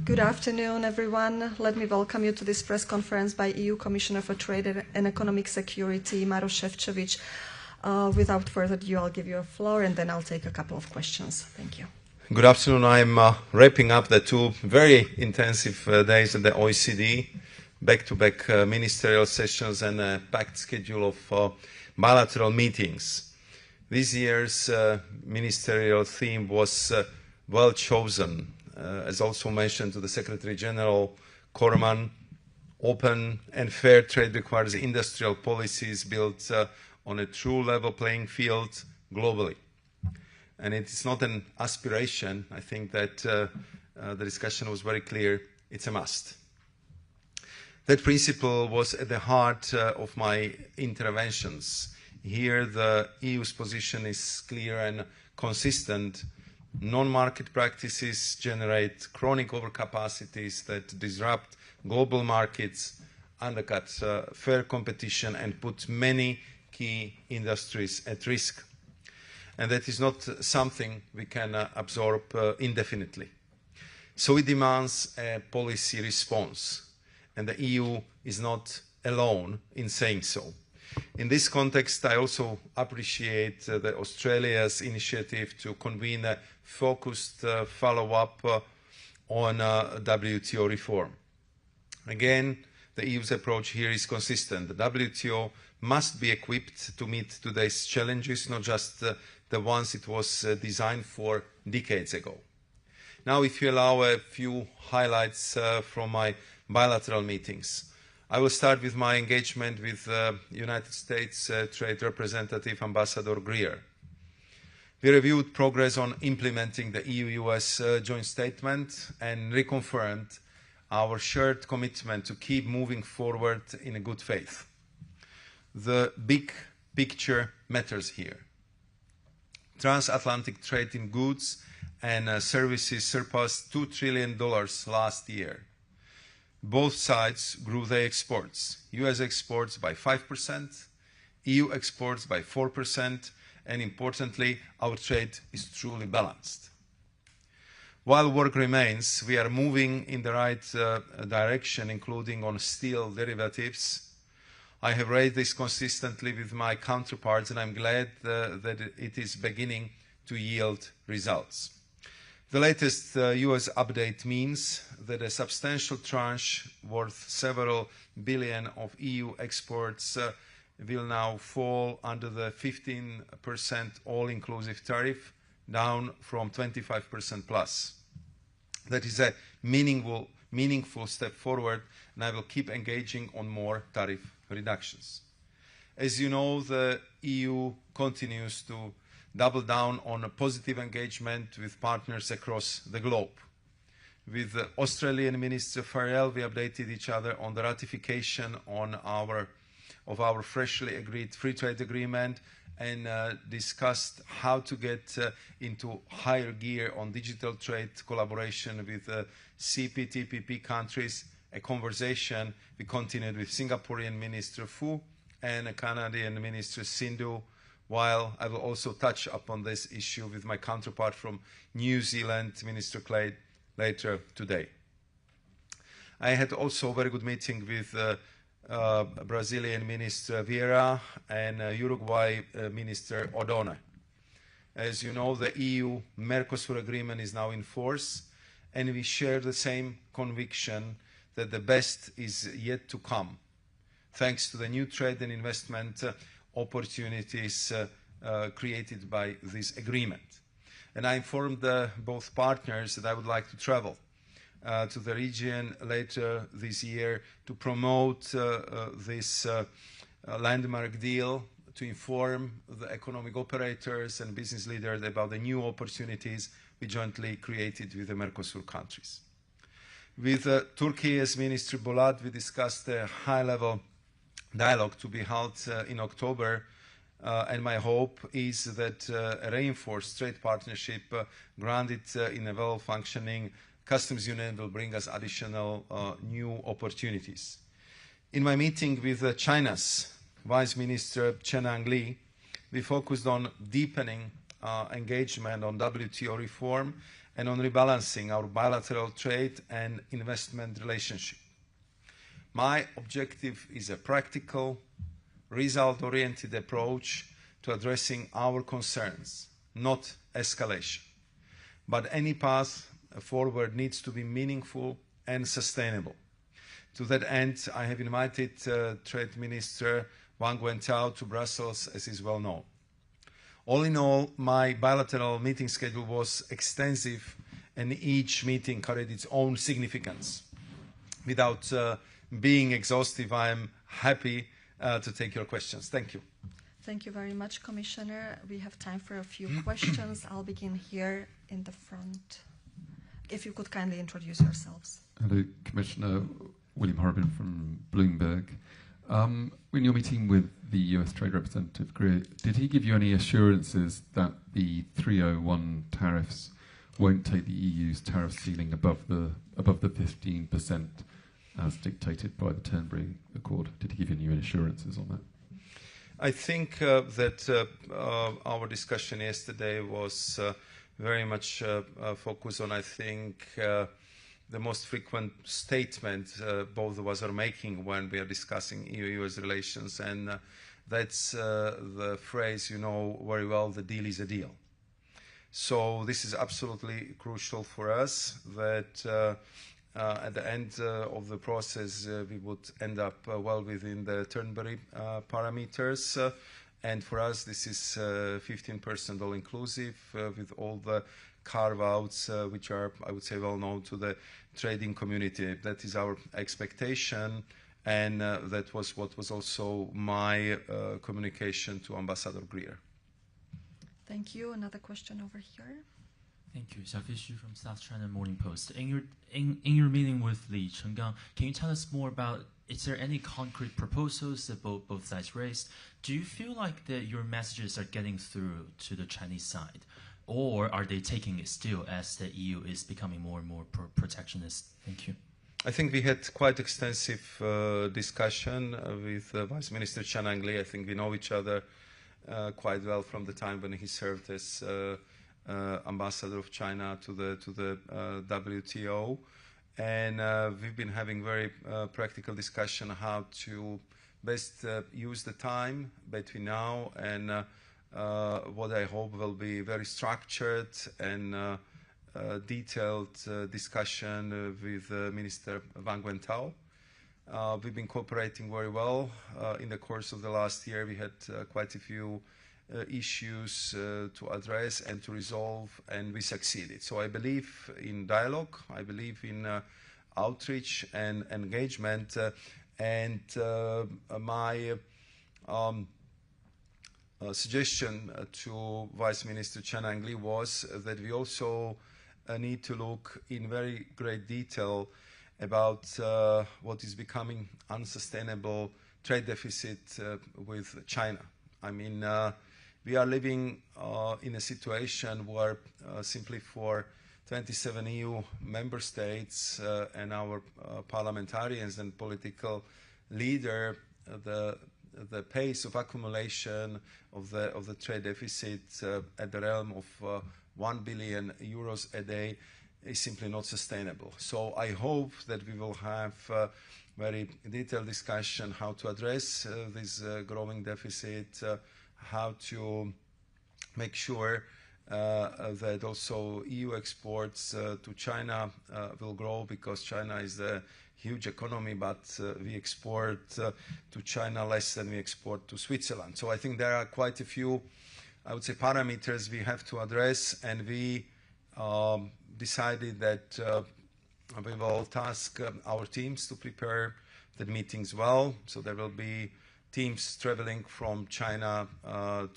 Good afternoon, everyone. Let me welcome you to this press conference by EU Commissioner for Trade and Economic Security, Maros Sefcovic. Without further ado, I'll give you a floor and then I'll take a couple of questions. Thank you. Good afternoon. I'm wrapping up the 2 very intensive days at the OECD, back-to-back ministerial sessions and a packed schedule of bilateral meetings. This year's ministerial theme was well chosen, as also mentioned to the Secretary General Corman. Open and fair trade requires industrial policies built on a true level playing field globally. And it is not an aspiration. I think that the discussion was very clear. It's a must. That principle was at the heart of my interventions. Here, the EU's position is clear and consistent. Non-market practices generate chronic overcapacities that disrupt global markets, undercut fair competition, and put many key industries at risk. And that is not something we can absorb indefinitely. So it demands a policy response, and the EU is not alone in saying so. In this context, I also appreciate Australia's initiative to convene a focused follow-up on WTO reform. Again, the EU's approach here is consistent. The WTO must be equipped to meet today's challenges, not just the ones it was designed for decades ago. Now, if you allow a few highlights from my bilateral meetings. I will start with my engagement with United States Trade Representative Ambassador Greer. We reviewed progress on implementing the EU-US joint statement and reconfirmed our shared commitment to keep moving forward in a good faith. The big picture matters here. Transatlantic trade in goods and services surpassed $2 trillion last year. Both sides grew their exports. US exports by 5%, EU exports by 4%, and importantly, our trade is truly balanced. While work remains, we are moving in the right direction, including on steel derivatives. I have raised this consistently with my counterparts, and I'm glad that it is beginning to yield results. The latest US update means that a substantial tranche worth several billion of EU exports will now fall under the 15% all-inclusive tariff, down from 25% plus. That is a meaningful step forward, and I will keep engaging on more tariff reductions. As you know, the EU continues to double down on a positive engagement with partners across the globe. With the Australian Minister Farrell, we updated each other on the ratification of our freshly agreed free trade agreement and discussed how to get into higher gear on digital trade collaboration with CPTPP countries, a conversation we continued with Singaporean Minister Fu and Canadian Minister Sindhu, while I will also touch upon this issue with my counterpart from New Zealand, Minister Clay, later today. I had also a very good meeting with Brazilian Minister Vieira and Uruguay Minister Odone. As you know, the EU-Mercosur agreement is now in force, and we share the same conviction that the best is yet to come, thanks to the new trade and investment opportunities created by this agreement. And I informed both partners that I would like to travel to the region later this year to promote this landmark deal, to inform the economic operators and business leaders about the new opportunities we jointly created with the Mercosur countries. With Turkey as Minister Bolat, we discussed a high-level dialogue to be held in October, and my hope is that a reinforced trade partnership grounded in a well-functioning customs union will bring us additional new opportunities. In my meeting with China's Vice Minister Chen Ang-li, we focused on deepening engagement on WTO reform and on rebalancing our bilateral trade and investment relationship. My objective is a practical, result-oriented approach to addressing our concerns, not escalation. But any path forward needs to be meaningful and sustainable. To that end, I have invited Trade Minister Wang Wentao to Brussels, as is well known. All in all, my bilateral meeting schedule was extensive, and each meeting carried its own significance. Without being exhaustive, I am happy to take your questions. Thank you. Thank you very much, Commissioner. We have time for a few questions. I'll begin here in the front. If you could kindly introduce yourselves. Hello, Commissioner. William Harbin from Bloomberg. When you're meeting with the US Trade Representative, did he give you any assurances that the 301 tariffs won't take the EU's tariff ceiling above the 15% as dictated by the Turnberry Accord? Did he give you any assurances on that? I think that our discussion yesterday was very much focused on, I think, the most frequent statement both of us are making when we are discussing EU-US relations, and that's the phrase, you know very well, the deal is a deal. So this is absolutely crucial for us that at the end of the process we would end up well within the Turnberry parameters. And for us, this is 15% all-inclusive with all the carve-outs, which are, I would say, well known to the trading community. That is our expectation, and that was what was also my communication to Ambassador Greer. Thank you. Another question over here. Thank you. Xiaofei Xu from South China Morning Post. In your meeting with Li Chenggang, can you tell us more about, is there any concrete proposals that both sides raised? Do you feel like that your messages are getting through to the Chinese side? Or are they taking it still as the EU is becoming more and more protectionist? Thank you. I think we had quite extensive discussion with Vice Minister Chen Angli. I think we know each other quite well from the time when he served as ambassador of China to the WTO. And we've been having very practical discussion how to best use the time between now and what I hope will be very structured and detailed discussion with Minister Wang Wentao. We've been cooperating very well. In the course of the last year, we had quite a few issues to address and to resolve, and we succeeded. So I believe in dialogue, I believe in outreach and engagement, and my suggestion to Vice Minister Chen Angli was that we also need to look in very great detail about what is becoming unsustainable trade deficit with China. I mean, we are living in a situation where simply for 27 EU member states and our parliamentarians and political leader, the pace of accumulation of the trade deficit at the realm of 1 billion euros a day is simply not sustainable. So I hope that we will have very detailed discussion how to address this growing deficit, how to make sure that also EU exports to China will grow, because China is a huge economy, but we export to China less than we export to Switzerland. So I think there are quite a few, I would say, parameters we have to address, and we decided that we will task our teams to prepare the meetings well. So there will be teams traveling from China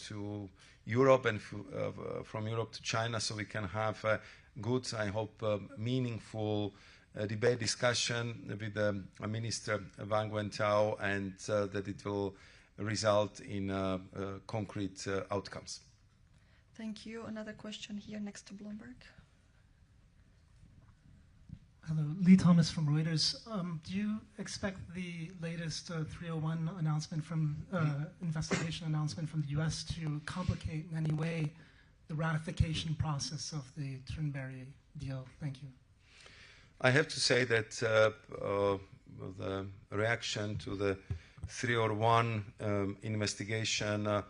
to Europe and from Europe to China, so we can have a good, I hope, meaningful debate discussion with Minister Wang Wentao, and that it will result in concrete outcomes. Thank you. Another question here next to Bloomberg. Hello, Lee Thomas from Reuters. Do you expect the latest 301 announcement from investigation announcement from the U.S. to complicate in any way the ratification process of the Turnberry deal? Thank you. I have to say that the reaction to the 301 investigation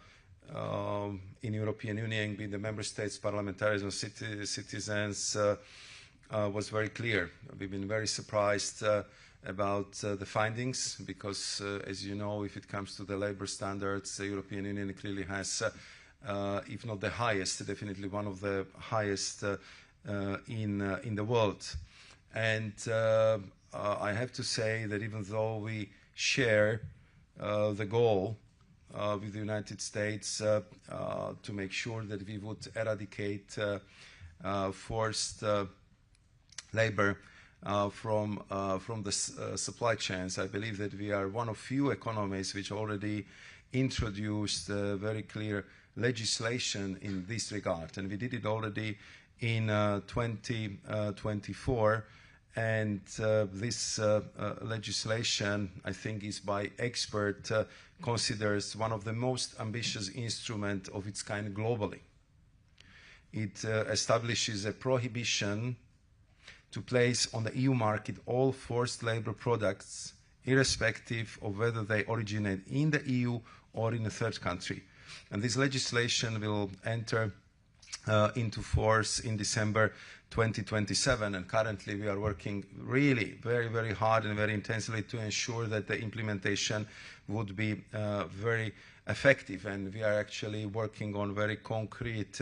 in European Union, being the member states, parliamentarians and citizens, was very clear. We've been very surprised about the findings because, as you know, if it comes to the labor standards, the European Union clearly has, if not the highest, definitely one of the highest in the world. And I have to say that even though we share the goal with the United States to make sure that we would eradicate forced labor from the supply chains, I believe that we are one of few economies which already introduced very clear legislation in this regard. And we did it already in 2024. And this legislation, I think, is by expert considered one of the most ambitious instruments of its kind globally. It establishes a prohibition to place on the EU market all forced labor products, irrespective of whether they originate in the EU or in a third country. And this legislation will enter into force in December 2027, and currently we are working really very, very hard and very intensely to ensure that the implementation would be very effective, and we are actually working on very concrete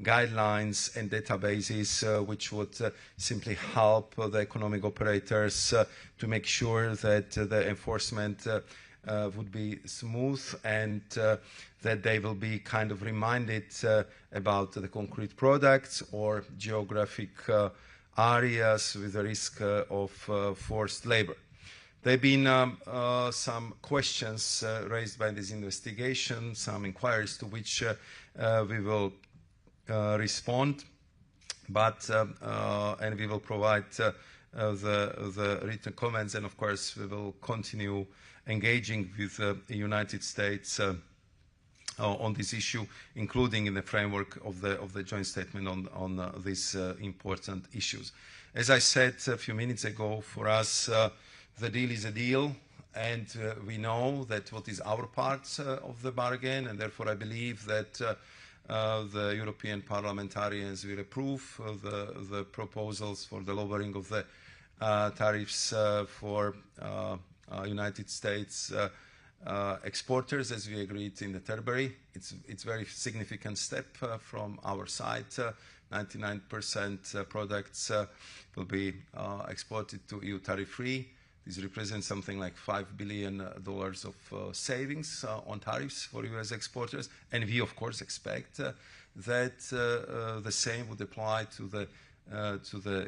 guidelines and databases which would simply help the economic operators to make sure that the enforcement would be smooth and that they will be kind of reminded about the concrete products or geographic areas with the risk of forced labor. There have been some questions raised by this investigation, some inquiries to which we will respond, but and we will provide the written comments, and of course we will continue engaging with the United States on this issue, including in the framework of the joint statement on these important issues. As I said a few minutes ago, for us the deal is a deal, and we know that what is our part of the bargain, and therefore I believe that the European parliamentarians will approve the proposals for the lowering of the tariffs for United States exporters, as we agreed in the Tilbury. It's a very significant step from our side. 99% products will be exported to EU tariff-free. This represents something like $5 billion of savings on tariffs for US exporters. And we, of course, expect that the same would apply to the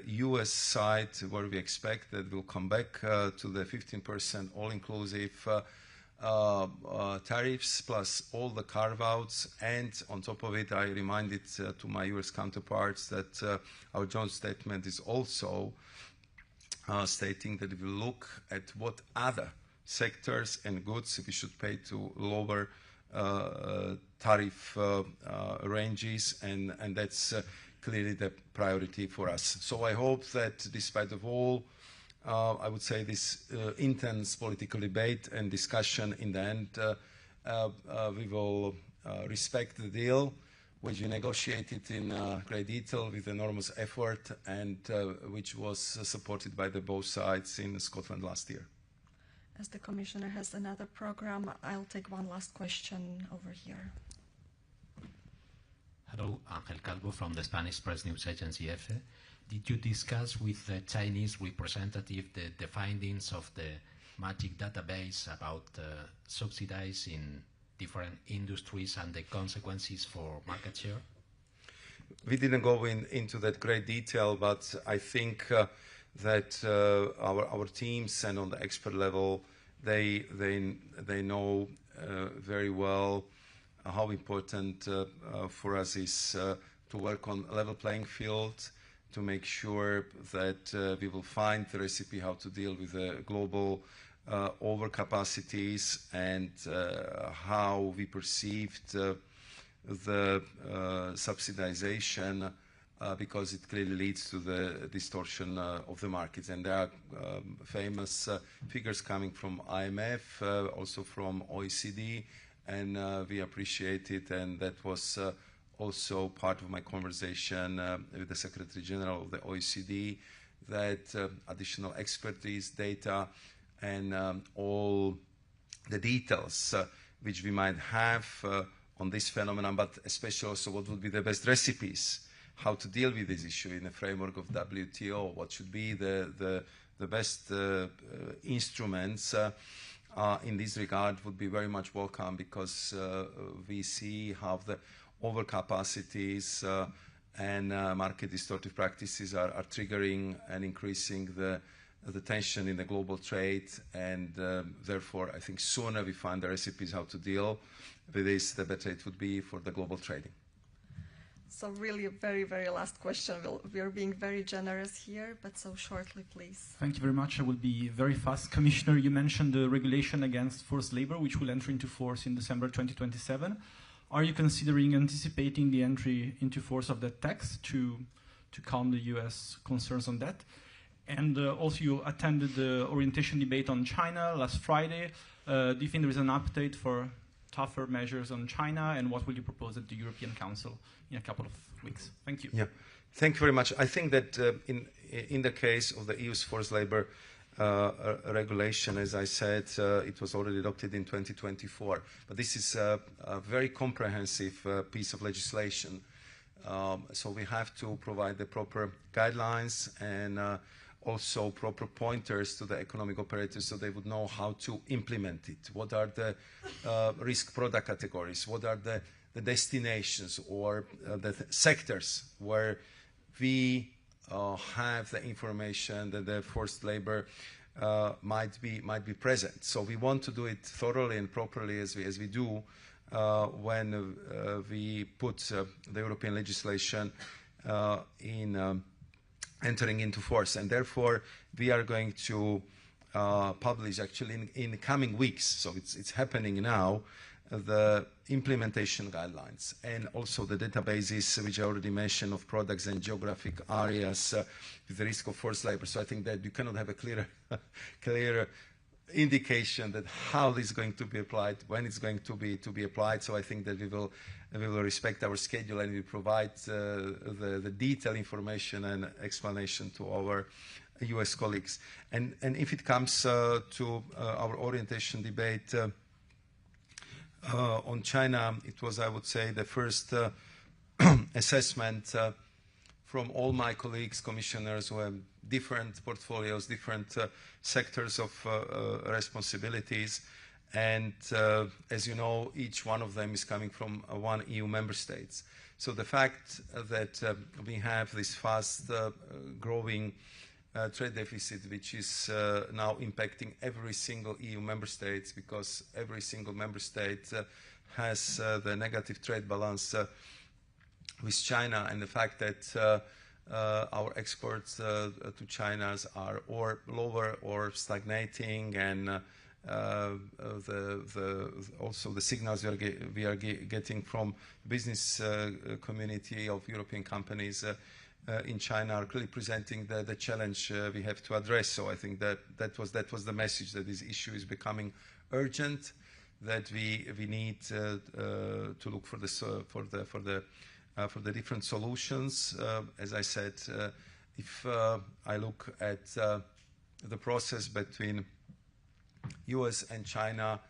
US side, where we expect that we'll come back to the 15% all-inclusive tariffs plus all the carve-outs. And on top of it, I reminded to my US counterparts that our joint statement is also stating that we will look at what other sectors and goods we should pay to lower tariff ranges, and that's clearly the priority for us. So I hope that despite of all, I would say, this intense political debate and discussion, in the end, we will respect the deal, which we negotiated in great detail with enormous effort, and which was supported by both sides in Scotland last year. As the Commissioner has another program, I'll take one last question over here. Hello, Ángel Calvo from the Spanish press news agency EFE. Did you discuss with the Chinese representative the findings of the magic database about subsidizing different industries and the consequences for market share? We didn't go into that great detail, but I think that our teams and on the expert level, they know very well how important for us is to work on a level playing field, to make sure that we will find the recipe how to deal with the global overcapacities, and how we perceived the subsidization because it clearly leads to the distortion of the markets. And there are famous figures coming from IMF, also from OECD, and we appreciate it. And that was also part of my conversation with the Secretary General of the OECD, that additional expertise, data, and all the details which we might have on this phenomenon, but especially also what would be the best recipes, how to deal with this issue in the framework of WTO, what should be the best instruments in this regard would be very much welcome, because we see how the overcapacities and market distortive practices are triggering and increasing the tension in the global trade, and therefore I think sooner we find the recipes how to deal with this, the better it would be for the global trading. So really a very, very last question. We are being very generous here, but so shortly, please. Thank you very much. I will be very fast. Commissioner, you mentioned the regulation against forced labor, which will enter into force in December 2027. Are you considering anticipating the entry into force of that text to calm the US concerns on that? And also you attended the orientation debate on China last Friday. Do you think there is an appetite for tougher measures on China, and what will you propose at the European Council in a couple of weeks? Thank you. Yeah, thank you very much. I think that in the case of the EU's forced labor regulation, as I said, it was already adopted in 2024. But this is a very comprehensive piece of legislation. So we have to provide the proper guidelines and also proper pointers to the economic operators so they would know how to implement it. What are the risk product categories? What are the destinations or the sectors where we have the information that the forced labor might be present? So we want to do it thoroughly and properly as we do when we put the European legislation in entering into force. And therefore, we are going to publish actually in the coming weeks, so it's happening now, the implementation guidelines and also the databases which I already mentioned of products and geographic areas with the risk of forced labor. So I think that you cannot have a clear indication that how this is going to be applied, when it's going to be applied. So I think that we will respect our schedule and we provide the detailed information and explanation to our US colleagues. And if it comes to our orientation debate on China, it was, I would say, the first assessment from all my colleagues, commissioners who have different portfolios, different sectors of responsibilities. And as you know, each one of them is coming from one EU member state. So the fact that we have this fast growing trade deficit, which is now impacting every single EU member state, because every single member state has the negative trade balance with China, and the fact that our exports to China are or lower or stagnating, and also the signals we are getting from business community of European companies in China are clearly presenting the challenge we have to address. So I think that was the message, that this issue is becoming urgent, that we need to look for the different solutions. As I said, if I look at the process between US and China,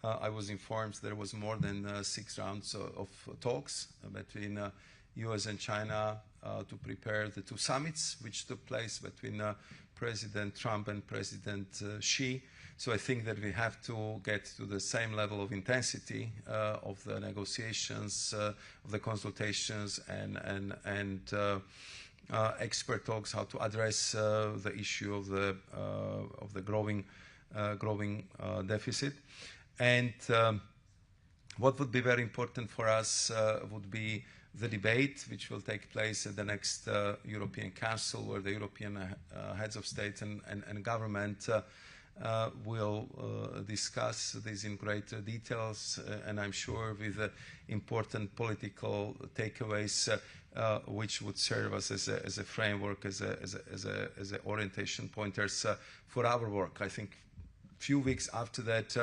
I was informed there was more than 6 rounds of talks between US and China to prepare the 2 summits which took place between President Trump and President Xi. So I think that we have to get to the same level of intensity of the negotiations, of the consultations, and expert talks, how to address the issue of the growing deficit. And what would be very important for us would be the debate which will take place at the next European Council, where the European heads of state and government will discuss this in greater details, and I'm sure with important political takeaways which would serve us as a framework, as a orientation pointers for our work. I think a few weeks after that,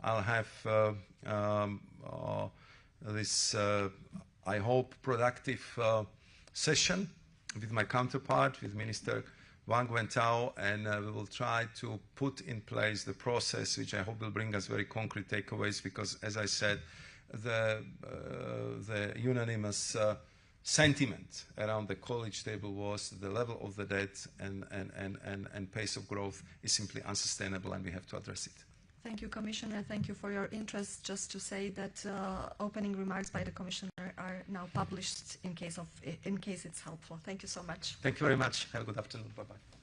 I'll have this, I hope, productive session with my counterpart, with Minister Wang Wentao, and we will try to put in place the process, which I hope will bring us very concrete takeaways, because, as I said, the unanimous sentiment around the college table was the level of the debt and pace of growth is simply unsustainable, and we have to address it. Thank you, Commissioner. Thank you for your interest. Just to say that opening remarks by the Commissioner are now published in case it's helpful. Thank you so much. Thank you very much. Have a good afternoon. Bye-bye.